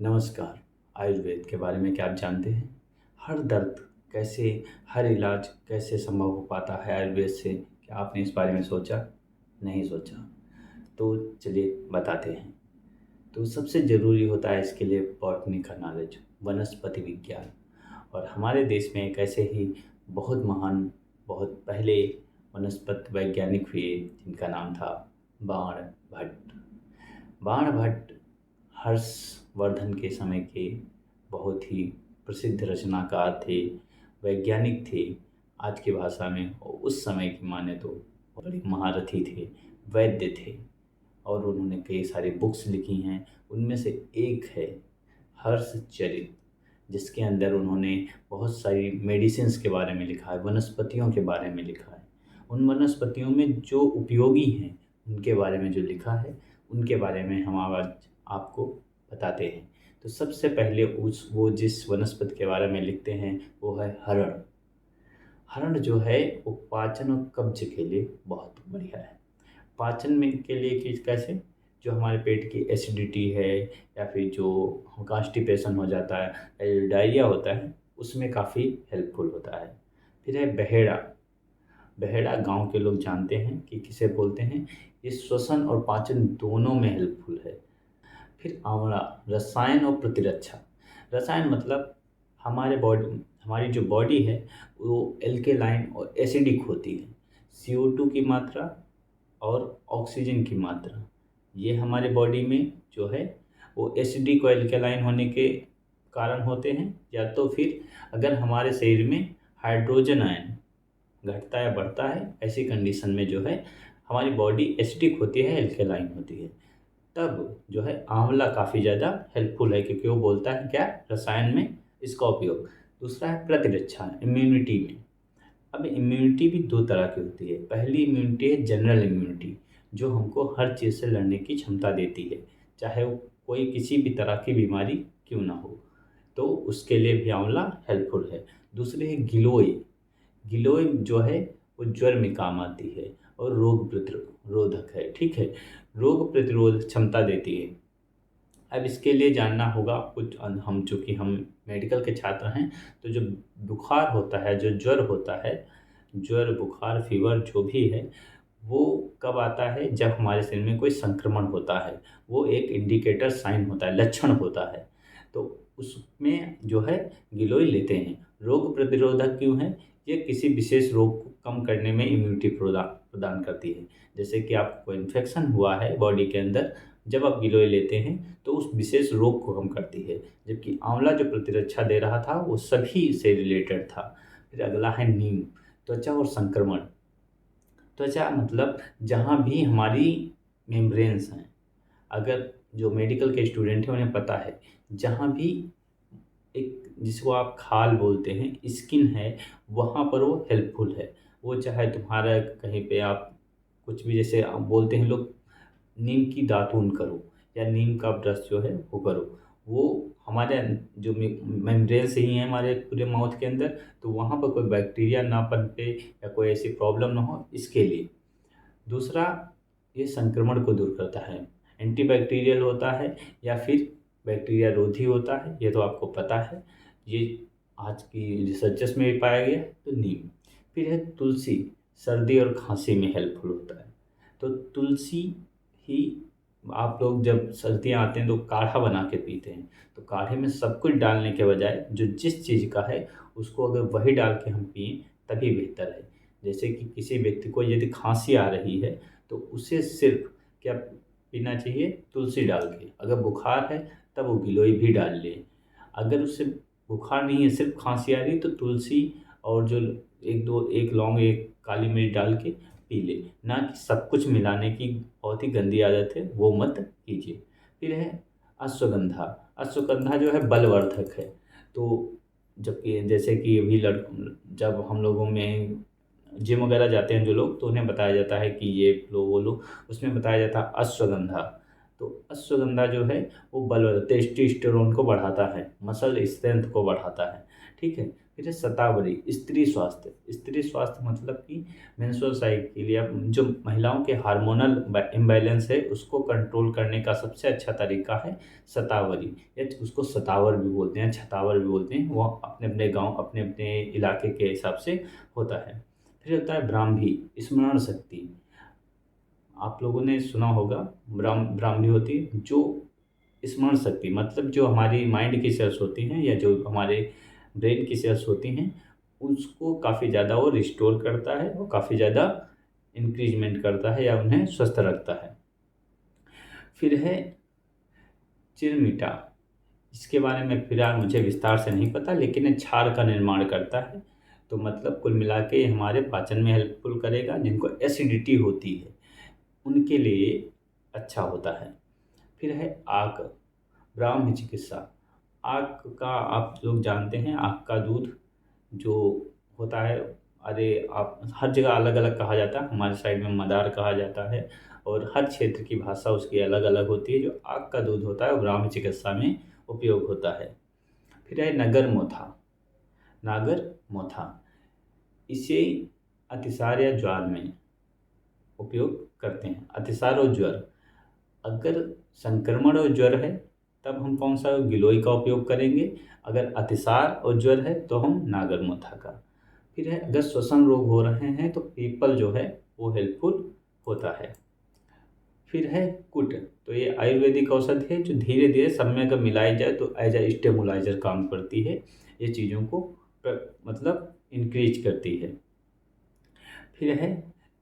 नमस्कार। आयुर्वेद के बारे में क्या आप जानते हैं? हर दर्द कैसे, हर इलाज कैसे संभव हो पाता है आयुर्वेद से? क्या आपने इस बारे में सोचा? नहीं सोचा? तो चलिए बताते हैं। तो सबसे ज़रूरी होता है इसके लिए बॉटनी का नॉलेज, वनस्पति विज्ञान। और हमारे देश में एक ऐसे ही बहुत महान, बहुत पहले वनस्पति वैज्ञानिक हुए जिनका नाम था बाणभट्ट। बाणभट्ट हर्षवर्धन के समय के बहुत ही प्रसिद्ध रचनाकार थे, वैज्ञानिक थे। आज की भाषा में और उस समय की माने तो बड़े महारथी थे, वैद्य थे। और उन्होंने कई सारी बुक्स लिखी हैं। उनमें से एक है हर्षचरित, जिसके अंदर उन्होंने बहुत सारी मेडिसिन्स के बारे में लिखा है, वनस्पतियों के बारे में लिखा है। उन वनस्पतियों में जो उपयोगी हैं उनके बारे में जो लिखा है, उनके बारे में हम आज आपको बताते हैं। तो सबसे पहले वो जिस वनस्पति के बारे में लिखते हैं वो है हरण। हरण जो है वो पाचन और कब्ज के लिए बहुत बढ़िया है। पाचन में के लिए कि कैसे, जो हमारे पेट की एसिडिटी है या फिर जो कॉन्स्टिपेशन हो जाता है, डायरिया होता है, उसमें काफ़ी हेल्पफुल होता है। फिर है बहेड़ा। बहेड़ा गांव के लोग जानते हैं कि किसे बोलते हैं। ये श्वसन और पाचन दोनों में हेल्पफुल है। फिर आंवला, रसायन और प्रतिरक्षा। रसायन मतलब हमारी जो बॉडी है वो एल्केलाइन और एसिडिक होती है। CO2 की मात्रा और ऑक्सीजन की मात्रा, ये हमारे बॉडी में जो है वो एसिडिक और एल्केलाइन होने के कारण होते हैं। या तो फिर अगर हमारे शरीर में हाइड्रोजन आयन घटता है बढ़ता है, ऐसी कंडीशन में जो है हमारी बॉडी एसिडिक होती है, एल्केलाइन होती है, तब जो है आंवला काफ़ी ज़्यादा हेल्पफुल है, क्योंकि वो बोलता है क्या, रसायन में इसका उपयोग। दूसरा है प्रतिरक्षा, इम्यूनिटी में। अब इम्यूनिटी भी दो तरह की होती है। पहली इम्यूनिटी है जनरल इम्यूनिटी, जो हमको हर चीज़ से लड़ने की क्षमता देती है, चाहे वो कोई किसी भी तरह की बीमारी क्यों ना हो, तो उसके लिए भी आंवला हेल्पफुल है। दूसरी है गिलोय। गिलोय जो है वो ज्वर में काम आती है और रोग प्रतिरोधक है, ठीक है, रोग प्रतिरोध क्षमता देती है। अब इसके लिए जानना होगा कुछ, हम चूँकि हम मेडिकल के छात्र हैं, तो जो बुखार होता है, जो ज्वर होता है, ज्वर बुखार फीवर जो भी है, वो कब आता है, जब हमारे शरीर में कोई संक्रमण होता है। वो एक इंडिकेटर साइन होता है, लक्षण होता है। तो उसमें जो है गिलोय लेते हैं। रोग प्रतिरोधक क्यों है? ये किसी विशेष रोग को कम करने में इम्यूनिटी प्रदान करती है। जैसे कि आपको इन्फेक्शन हुआ है बॉडी के अंदर, जब आप गिलोय लेते हैं तो उस विशेष रोग को कम करती है। जबकि आंवला जो प्रतिरक्षा दे रहा था वो सभी से रिलेटेड था। फिर अगला है नीम, त्वचा और संक्रमण। त्वचा मतलब जहाँ भी हमारी मेम्ब्रेन्स हैं, अगर जो मेडिकल के स्टूडेंट हैं उन्हें पता है, जहाँ भी एक जिसको आप खाल बोलते हैं, स्किन है, वहाँ पर वो हेल्पफुल है। वो चाहे तुम्हारा कहीं पे आप कुछ भी, जैसे आप बोलते हैं लोग, नीम की दातून करो या नीम का ब्रश जो है वो करो, वो हमारे जो मेम्ब्रेन से ही है हमारे पूरे माउथ के अंदर, तो वहाँ पर कोई बैक्टीरिया ना पनपे या कोई ऐसी प्रॉब्लम ना हो, इसके लिए। दूसरा, ये संक्रमण को दूर करता है, एंटीबैक्टीरियल होता है या फिर बैक्टीरिया रोधी होता है, ये तो आपको पता है। ये आज की रिसर्चेस में भी पाया गया। तो नीम। फिर है तुलसी, सर्दी और खांसी में हेल्पफुल होता है। तो तुलसी ही, आप लोग जब सर्दियाँ आते हैं तो काढ़ा बना के पीते हैं, तो काढ़े में सब कुछ डालने के बजाय जो जिस चीज़ का है उसको अगर वही डाल के हम पिएँ तभी बेहतर है। जैसे कि किसी व्यक्ति को यदि खांसी आ रही है तो उसे सिर्फ क्या पीना चाहिए, तुलसी डाल के। अगर बुखार है तब वो गिलोय भी डाल ले। अगर उससे बुखार नहीं है, सिर्फ खांसी आ रही है, तो तुलसी और जो एक लौंग एक काली मिर्च डाल के पी ले। ना कि सब कुछ मिलाने की बहुत ही गंदी आदत है, वो मत कीजिए। फिर है अश्वगंधा। अश्वगंधा जो है बलवर्धक है। तो जबकि जैसे कि अभी जब हम लोगों में जिम वगैरह जाते हैं जो लोग, तो उन्हें बताया जाता है कि ये लो वो लो, उसमें बताया जाता है अश्वगंधा। तो अश्वगंधा जो है वो बल टेस्टोस्टेरोन को बढ़ाता है, मसल स्ट्रेंथ को बढ़ाता है, ठीक है। फिर है शतावरी, स्त्री स्वास्थ्य। स्त्री स्वास्थ्य मतलब कि मेंस्ट्रुअल साइकिल या जो महिलाओं के हार्मोनल इम्बैलेंस है उसको कंट्रोल करने का सबसे अच्छा तरीका है शतावरी, या उसको शतावर भी बोलते हैं, छतावर भी बोलते हैं। वो अपने अपने गांव, अपने अपने इलाके के हिसाब से होता है। फिर होता है ब्राह्मी, स्मरण शक्ति। आप लोगों ने सुना होगा, ब्राह्मी होती है जो स्मरण शक्ति, मतलब जो हमारी माइंड की सेल्स होती हैं या जो हमारे ब्रेन की सेल्स होती हैं उसको काफ़ी ज़्यादा वो रिस्टोर करता है, वो काफ़ी ज़्यादा इंक्रीजमेंट करता है या उन्हें स्वस्थ रखता है। फिर है चिरमिटा। इसके बारे में फिलहाल मुझे विस्तार से नहीं पता, लेकिन ये क्षार का निर्माण करता है। तो मतलब कुल मिला के ये हमारे पाचन में हेल्पफुल करेगा। जिनको एसिडिटी होती है उनके लिए अच्छा होता है। फिर है आक, ब्राह्मी चिकित्सा। आक का आप लोग जानते हैं, आक का दूध जो होता है, अरे आप हर जगह अलग अलग कहा जाता है, हमारे साइड में मदार कहा जाता है और हर क्षेत्र की भाषा उसकी अलग अलग होती है। जो आक का दूध होता है वो ब्राह्मी चिकित्सा में उपयोग होता है। फिर है नगर मोथा, नागर मोथा। इसे अतिसार या ज्वर में उपयोग करते हैं। अतिसार और ज्वर, अगर संक्रमण और ज्वर है तब हम कौन सा गिलोय का उपयोग करेंगे, अगर अतिसार और ज्वर है तो हम नागरमोथा का। फिर है अगर श्वसन रोग हो रहे हैं तो पीपल जो है वो हेल्पफुल होता है। फिर है कुट, तो ये आयुर्वेदिक औषधि है जो धीरे धीरे सब में अगर मिलाई जाए तो एज ए स्टेबलाइजर काम करती है। ये चीज़ों को मतलब इंक्रीज करती है। फिर है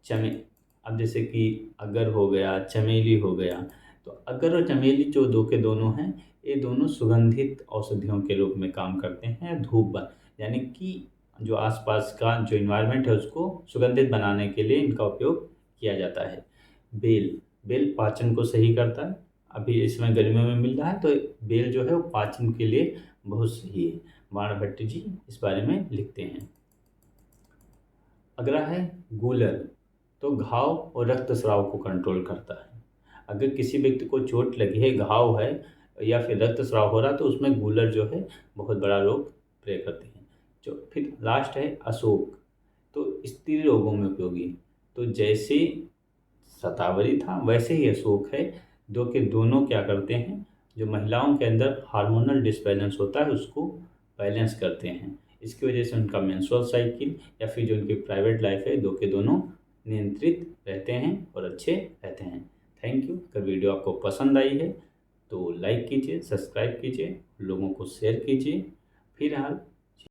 चमे, अब जैसे कि अगर हो गया, चमेली हो गया, तो अगर और चमेली जो दो के दोनों हैं, ये दोनों सुगंधित औषधियों के रूप में काम करते हैं। धूप बन, यानी कि जो आसपास का जो इन्वायरमेंट है उसको सुगंधित बनाने के लिए इनका उपयोग किया जाता है। बेल, बेल पाचन को सही करता है। अभी इसमें गर्मियों में मिल रहा है तो बेल जो है वो पाचन के लिए बहुत सही है। बाणभट्ट जी इस बारे में लिखते हैं। अगला है गूलर, तो घाव और रक्तस्राव को कंट्रोल करता है। अगर किसी व्यक्ति को चोट लगी है, घाव है या फिर रक्तस्राव हो रहा है तो उसमें गूलर जो है बहुत बड़ा रोल प्ले करते हैं। जो फिर लास्ट है अशोक, तो स्त्री रोगों में उपयोगी। तो जैसे शतावरी था वैसे ही अशोक है, दो के दोनों क्या करते हैं, जो महिलाओं के अंदर हार्मोनल डिसबैलेंस होता है उसको बैलेंस करते हैं। इसकी वजह से उनका मेंस्ट्रुअल साइकिल या फिर जो उनकी प्राइवेट लाइफ है, दो के दोनों नियंत्रित रहते हैं और अच्छे रहते हैं। Thank you. अगर वीडियो आपको पसंद आई है तो लाइक कीजिए, सब्सक्राइब कीजिए, लोगों को शेयर कीजिए। फिलहाल